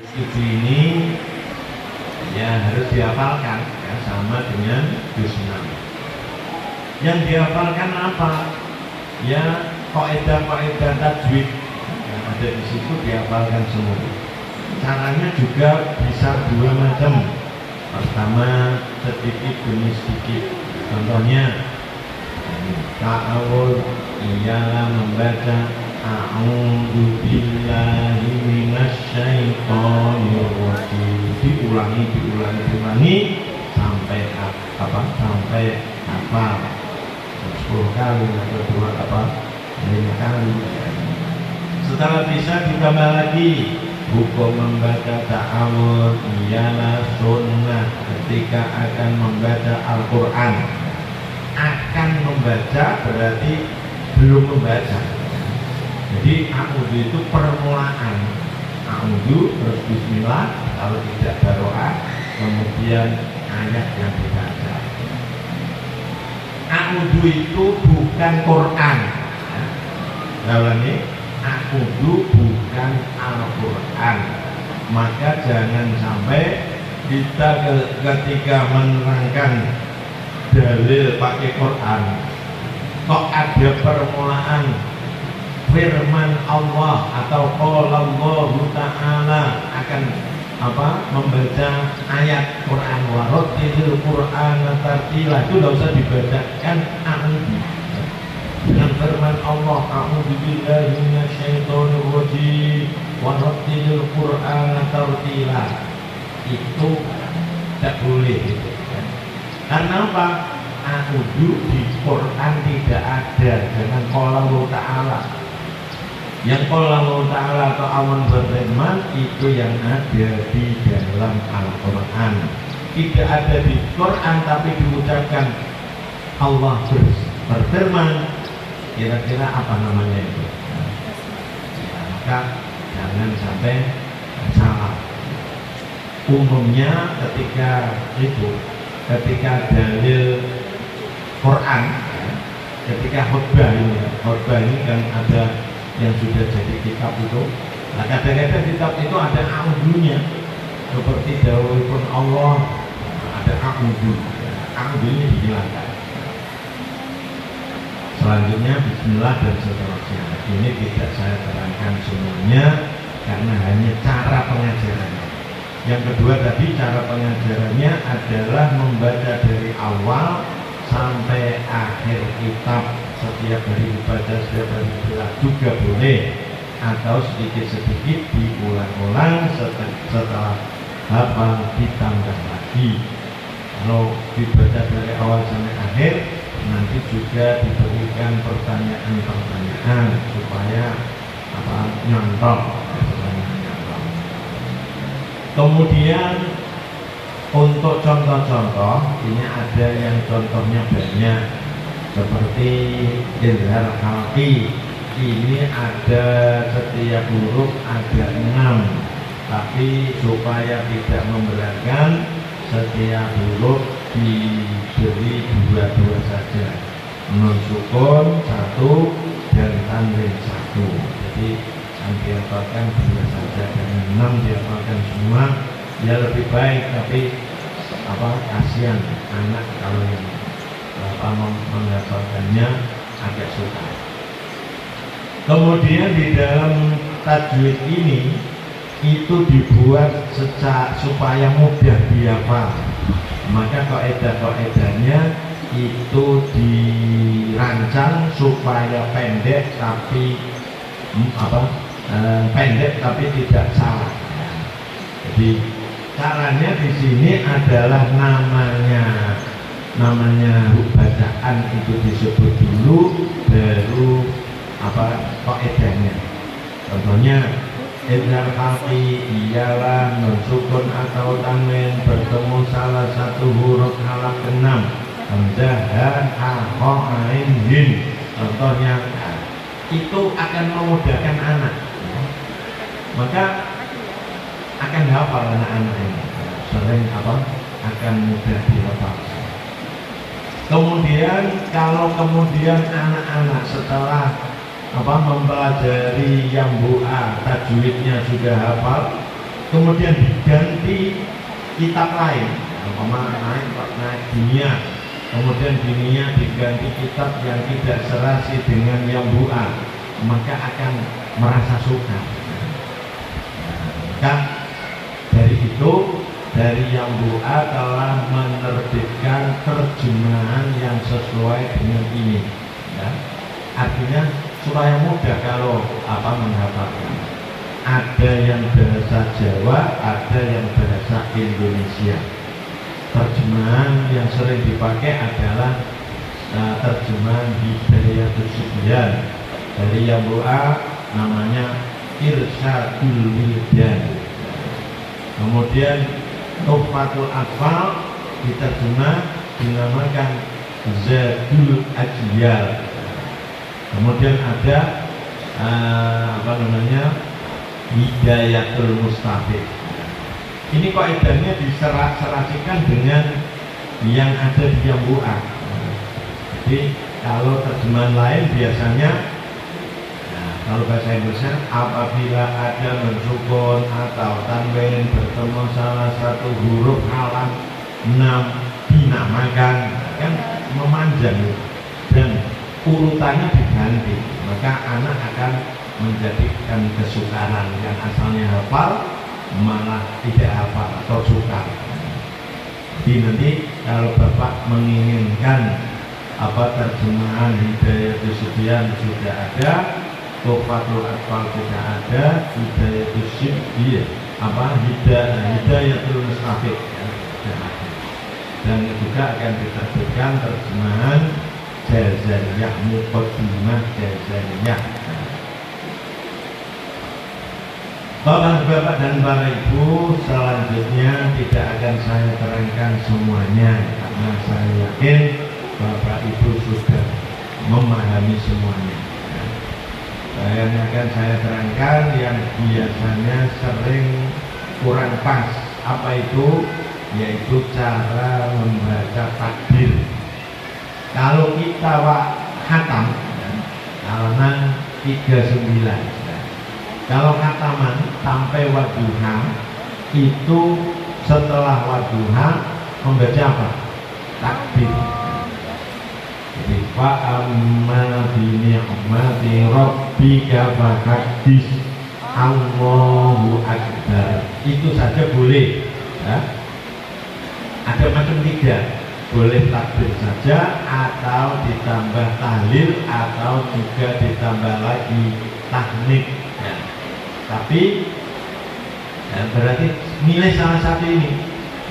Tujuh ini ya harus dihafalkan ya, sama dengan juz 6. Yang dihafalkan apa? Ya kaidah-kaidah tajwid yang ada di situ dihafalkan semua. Caranya juga bisa dua macam. Pertama sedikit demi sedikit. Contohnya ta'awud ialah membaca a'udzu billahi minasyaitonir rajim. Diulangi sampai sampai hafal. 10 kali atau 5 kali. Setelah bisa ditambah lagi hukum membaca ta'awud ialah sunnah ketika akan membaca Al-Quran. Akan membaca berarti belum membaca. Jadi a'udzu itu permulaan. A'udzu terus bismillah, kalau tidak baroah, kemudian ayat yang dibaca. A'udzu itu bukan Quran. Ulangi, a'udzu bukan Al-Quran. Maka jangan sampai kita ketika menerangkan dalil pakai Quran kok ada permulaan firman Allah atau qala Allah Ta'ala akan membaca ayat Quran wa rattilil Qur'ana tartila, itu tidak usah dibacakan a'udzu dengan firman Allah a'udzu billahi minasyaitonir rajim wa rattilil Qur'ana tartila, itu tidak boleh gitu. Karena apa? A'udzu di Quran tidak ada dengan qala Allah Ta'ala. Yang qala Allah Ta'ala atau awan berfirman itu yang ada di dalam Al-Quran. Tidak ada di Quran tapi diucapkan Allah berfirman. Kira-kira apa namanya itu? Maka jangan sampai salah. Umumnya ketika dalil Quran, ketika khutbah ini kan ada yang sudah jadi kitab itu. Nah, kadang-kadang kitab itu ada a'udzunya, seperti dawuhipun Allah, ada a'udzu. A'udzunya dihilangkan. Selanjutnya bismillah dan seterusnya. Ini tidak saya terangkan semuanya karena hanya cara pengajarannya. Yang kedua tadi cara pengajarannya adalah membaca dari awal sampai akhir kitab, setiap hari dibaca, setiap hari dibaca juga boleh, atau sedikit-sedikit diulang-ulang setelah hafal ditambah lagi. Kalau dibaca dari awal sampai akhir nanti juga diberikan pertanyaan-pertanyaan supaya nyontok. Kemudian untuk contoh-contoh ini ada yang contohnya banyak seperti izhar khalqi. Ini ada setiap huruf ada 6, tapi supaya tidak memberatkan setiap huruf diberi 2 saja, nun sukun 1 dan tanwin 1. Jadi dihafalkan 2 saja, dengan 6 dihafalkan semua ya lebih baik, tapi kasihan anak kalau yang menghafalkannya agak susah. Kemudian di dalam tajwid ini itu dibuat supaya mudah dihafal, maka kaidah-kaidahnya itu dirancang supaya pendek tapi tidak salah. Jadi caranya di sini adalah namanya bacaan itu disebut dulu, baru kaidahnya. Contohnya izhar khalqi ialah nun sukun atau tanwin bertemu salah satu huruf halak 6, hamzah, ha, kha, ain, hin. Contohnya itu akan memudahkan anak, maka akan hafal anak-anak ini, sering akan mudah dihafal. Kemudian kalau anak-anak setelah mempelajari yang bu'a tajwidnya sudah hafal, kemudian diganti kitab lain, naik dunia, kemudian dunia diganti kitab yang tidak serasi dengan yang buah, maka akan merasa suka. Maka dari itu, dari yang buah telah menerbitkan terjemahan yang sesuai dengan ini, ya. Artinya supaya mudah kalau menghafalkan. Ada yang bahasa Jawa, ada yang bahasa Indonesia. Terjemahan yang sering dipakai adalah terjemahan Hidayatus Sibyan. Dari yang buah namanya Irsyadul Wildan. Kemudian Tuhfatul Atfal diterjemah dinamakan Zadul Ajyal. Kemudian ada Hidayatul Mustafid. Ini kaidahnya diserasikan dengan yang ada di Jambu'ah. Jadi kalau terjemahan lain biasanya, kalau bahasa Indonesia, apabila ada mensukun atau tanwin bertemu salah satu huruf halang 6 dinamakan, kan memanjang dan urutannya diganti, maka anak akan menjadikan kesukaran, yang asalnya hafal malah tidak hafal atau sukar. Jadi nanti kalau Bapak menginginkan terjemahan Hidayatus Sibyan sudah ada, Tuhfatul Atfal sudah ada, Hidayatus Sibyan Hidayatul Mustafid sudah ada. Dan juga akan diterbitkan terjemahan Jazariyah, Muqaddimah Jazariyah. Bapak-bapak dan Bapak Ibu, selanjutnya tidak akan saya terangkan semuanya karena saya yakin Bapak Ibu sudah memahami semuanya. Yang akan saya terangkan yang biasanya sering kurang pas, apa itu? Yaitu cara membaca takbir. Kalau kita khatam, halaman 39. Kalau khataman sampai wadduha, itu setelah wadduha membaca apa? Takbir. Jadi fa'amma bi ni'mati rabbika fahaddits, Allahu Akbar. Itu saja boleh, ya. Ada macam 3. Boleh takbir saja, atau ditambah tahlil, atau juga ditambah lagi tahmid, ya. Tapi berarti nilai salah satu ini,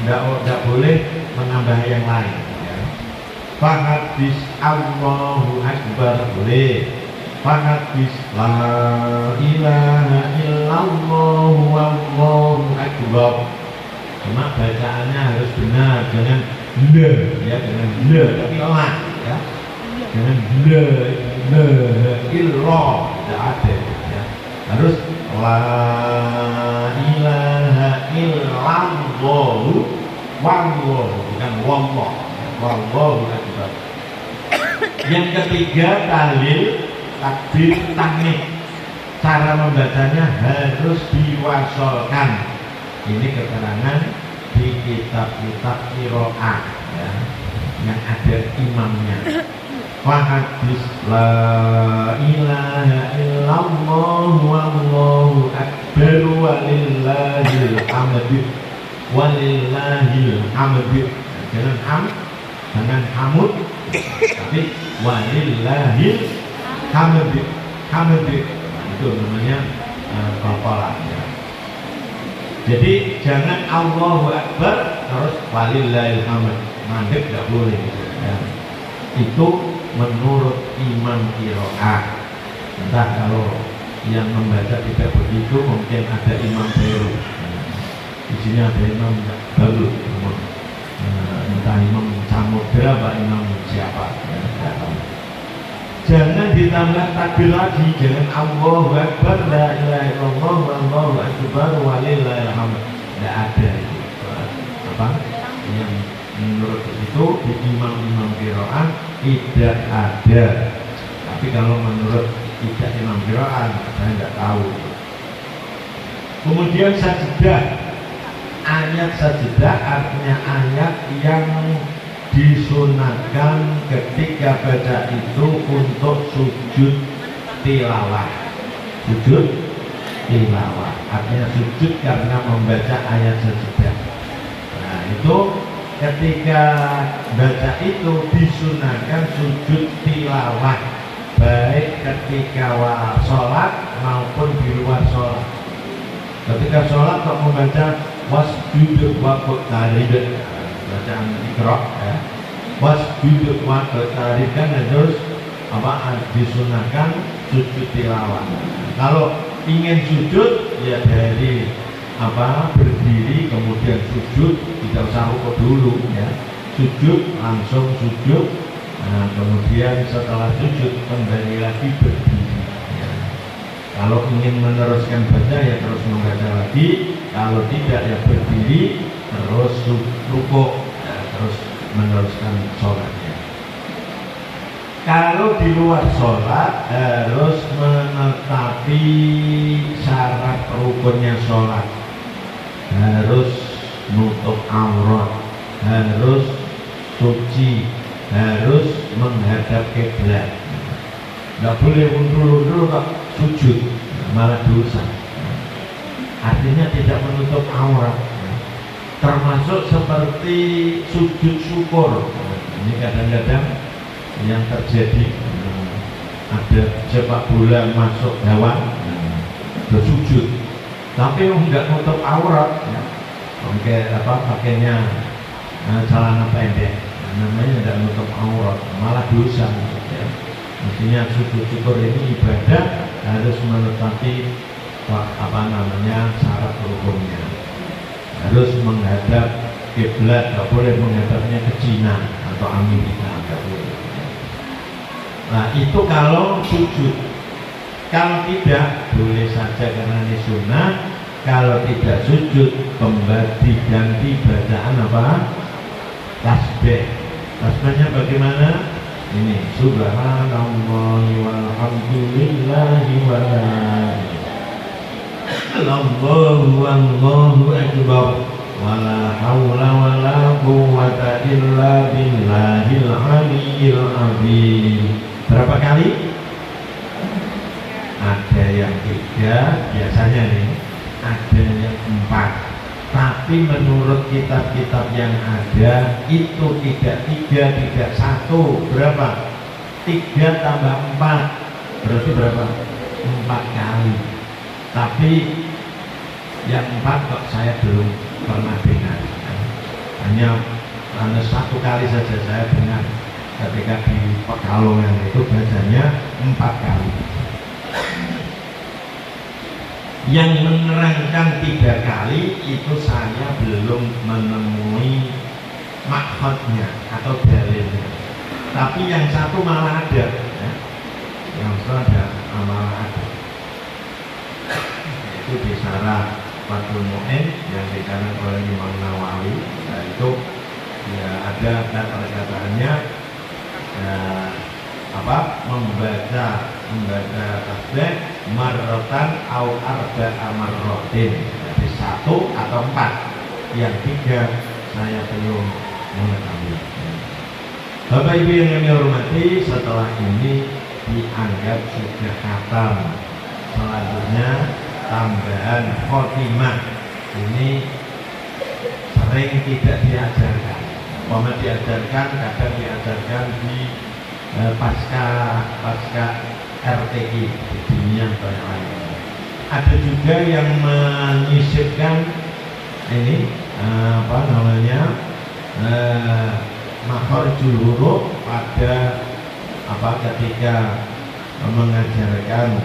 tidak boleh menambah yang lain, ya. Fahaddits Allahu Akbar boleh, fahaddits la ilaha illallah wallahu akbar. Cuma bacaannya harus benar, jangan le, ya, dengan le tapi la, ya, dengan le illallah tidak ada, ya. Harus la ilaha illallah wallahu, bukan wallah, wallahu akbar. Yang ketiga tahlil, takbir, tahmid. Cara membacanya harus diwasolkan. Ini keterangan di kitab-kitab qiraah, ya, yang ada imamnya. Fahaddits la ilaha illallah wallahu akbar walillahil hamd, walillahil hamd. Jangan jangan hamud, tapi walillahil hamd. Itu namanya qafalah, ya. Jadi jangan Allahu Akbar terus walillahil hamd, mandek tidak boleh, ya. Itu menurut imam qiraah. Entah kalau yang membaca tidak begitu, mungkin ada imam baru. Di sini ada imam baru, entah imam Samudra apa imam siapa, ya. Jangan ditambah takbir lagi, jangan Allahu Akbar la ilaha illallah wallahu akbar walillahil hamd. Tidak ada itu. Yang menurut itu di imam qiraah tidak ada. Tapi kalau menurut tidak imam qiraah, saya tidak tahu. Kemudian sajdah ayat sajadah artinya ayat yang disunahkan ketika baca itu untuk sujud tilawah. Sujud tilawah artinya sujud karena membaca ayat sajadah. Nah itu ketika baca itu disunahkan sujud tilawah, baik ketika sholat maupun di luar sholat. Ketika sholat kok membaca wasjud waqtarib, bacaan Iqra ya, wasjud waqtarib kan terus disunahkan sujud tilawah. Kalau ingin sujud ya dari berdiri kemudian sujud, tidak usah rukuk dulu ya, sujud langsung sujud. Nah, kemudian setelah sujud kembali lagi berdiri ya. Kalau ingin meneruskan baca ya terus membaca lagi, kalau tidak ya berdiri terus rukuk ya, terus meneruskan sholatnya. Kalau di luar sholat harus menetapi syarat rukunnya sholat, harus nutup aurat, harus suci, harus menghadap kiblat. Nggak boleh undur-undur kok sujud, malah dosa. Artinya tidak menutup aurat, termasuk seperti sujud syukur. Ini kadang-kadang yang terjadi, ada sepak bola masuk gawang bersujud tapi enggak nutup aurat ya. Pakainya celana pendek, namanya tidak nutup aurat, malah dosa ya. Mestinya sujud syukur ini ibadah harus menetapi syarat rukunnya, harus menghadap kiblat, nggak boleh menghadapnya ke Cina atau Amerika, nggak boleh. Nah itu kalau sujud. Kalau tidak boleh saja karena ini sunnah. Kalau tidak sujud kembali diganti bacaan tasbih. Tasbihnya bagaimana? Ini subhanallah walhamdulillahi Allahu akbar wala haula wala quwwata illa billahil aliyyil azim. Berapa kali? Ada yang 3 biasanya nih, ada yang 4. Tapi menurut kitab-kitab yang ada itu tidak 3, tidak 1. Berapa? 3 tambah 4 berarti berapa? 4 kali. Tapi yang 4 kok saya belum pernah dengar. Hanya 1 kali saja saya dengar ketika di Pekalongan itu bacanya 4 kali. Yang menerangkan 3 kali itu saya belum menemui maksudnya atau dalilnya. Tapi yang 1 malah ada ya. Yang 1 ada malah ada. Itu di Syarah Fathul Mu'in yang dikarang oleh Imam Nawawi. Nah itu ya ada kata-kataannya membaca tasbih marrotan au arba'a marrotin, jadi 1 atau 4. Yang 3 saya belum mengetahui. Bapak Ibu yang kami hormati, setelah ini dianggap sudah khatam. Selanjutnya tambahan khotimah ini sering tidak diajarkan. Diajarkan, kadang diajarkan di pasca RTI di dunia banyak lain. Ada juga yang menyisipkan ini makhorijul huruf pada ketika mengajarkan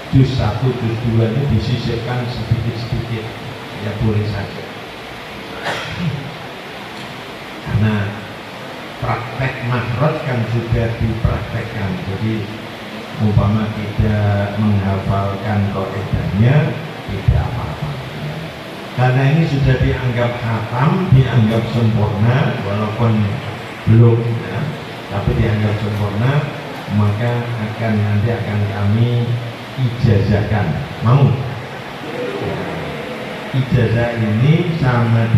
juz 1, juz 2 ini disisipkan sedikit-sedikit, ya boleh saja. Karena praktek makhraj kan sudah dipraktekkan, jadi umpama tidak menghafalkan kaidahnya tidak apa-apa. Karena ini sudah dianggap khatam, dianggap sempurna, walaupun belum ya, tapi dianggap sempurna, maka nanti akan kami ijazahkan. Mau? ijazah ini sama